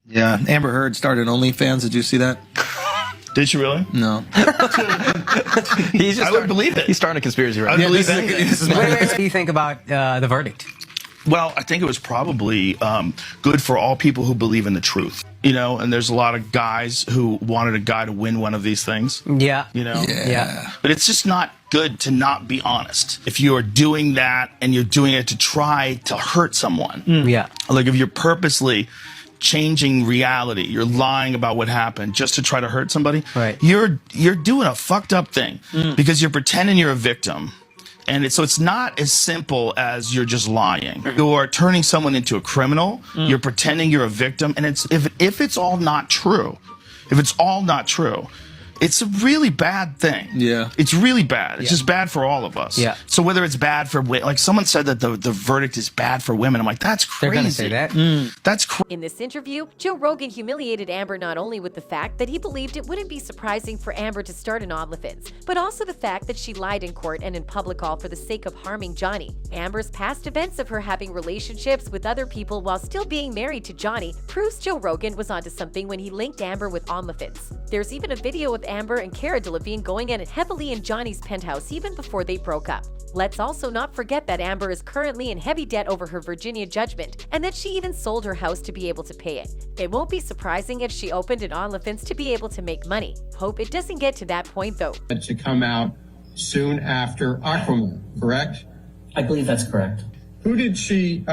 Yeah, Amber Heard started OnlyFans. Did you see that? Did she really? No. I would believe it. He's starting a conspiracy right now. What do you think about the verdict? Well, I think it was probably good for all people who believe in the truth. You know, and there's a lot of guys who wanted a guy to win one of these things. Yeah. You know? Yeah. But it's just not good to not be honest. If you are doing that and you're doing it to try to hurt someone. Yeah. Like if you're purposely changing reality, you're lying about what happened just to try to hurt somebody. Right. You're doing a fucked up thing because you're pretending you're a victim. And so it's not as simple as you're just lying. You're turning someone into a criminal. You're pretending you're a victim. And it's if it's all not true, it's a really bad thing. Yeah. It's really bad. It's just bad for all of us. Yeah. So whether it's bad for, like someone said that the verdict is bad for women. I'm like, that's crazy. They're going to say that. That's crazy. In this interview, Joe Rogan humiliated Amber not only with the fact that he believed it wouldn't be surprising for Amber to start an OnlyFans, but also the fact that she lied in court and in public all for the sake of harming Johnny. Amber's past events of her having relationships with other people while still being married to Johnny proves Joe Rogan was onto something when he linked Amber with OnlyFans. There's even a video of Amber and Cara Delevingne going in heavily in Johnny's penthouse even before they broke up. Let's also not forget that Amber is currently in heavy debt over her Virginia judgment and that she even sold her house to be able to pay it. It won't be surprising if she opened an OnlyFans to be able to make money. Hope it doesn't get to that point though. To come out soon after Aquaman, correct? I believe that's correct. Who did she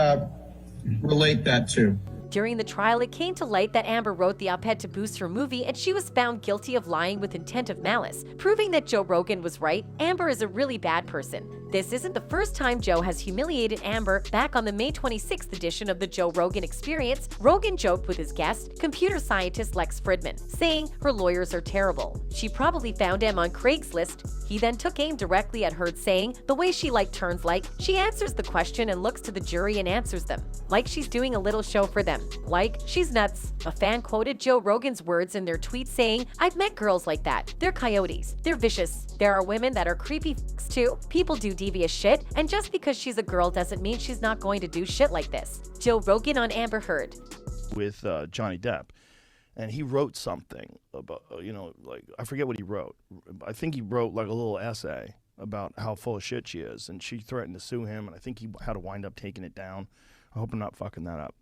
relate that to? During the trial, it came to light that Amber wrote the op-ed to boost her movie and she was found guilty of lying with intent of malice, proving that Joe Rogan was right. Amber is a really bad person. This isn't the first time Joe has humiliated Amber. Back on the May 26th edition of the Joe Rogan Experience, Rogan joked with his guest, computer scientist Lex Fridman, saying her lawyers are terrible. She probably found him on Craigslist. He then took aim directly at her, saying the way she turns like she answers the question and looks to the jury and answers them, like she's doing a little show for them. Like, she's nuts. A fan quoted Joe Rogan's words in their tweet saying, "I've met girls like that. They're coyotes. They're vicious. There are women that are creepy too. People do devious shit, and just because she's a girl doesn't mean she's not going to do shit like this." Joe Rogan on Amber Heard. With Johnny Depp. And he wrote something about, like, I forget what he wrote. I think he wrote like a little essay about how full of shit she is. And she threatened to sue him. And I think he had to wind up taking it down. I hope I'm not fucking that up.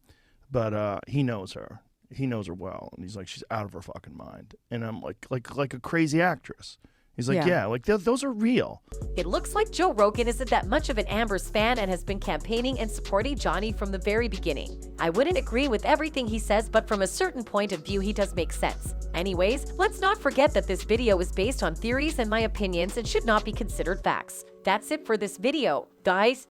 But he knows her. He knows her well. And he's like, she's out of her fucking mind. And I'm like a crazy actress. He's like, yeah, like those are real. It looks like Joe Rogan isn't that much of an Amber's fan and has been campaigning and supporting Johnny from the very beginning. I wouldn't agree with everything he says, but from a certain point of view, he does make sense. Anyways, let's not forget that this video is based on theories and my opinions and should not be considered facts. That's it for this video, guys.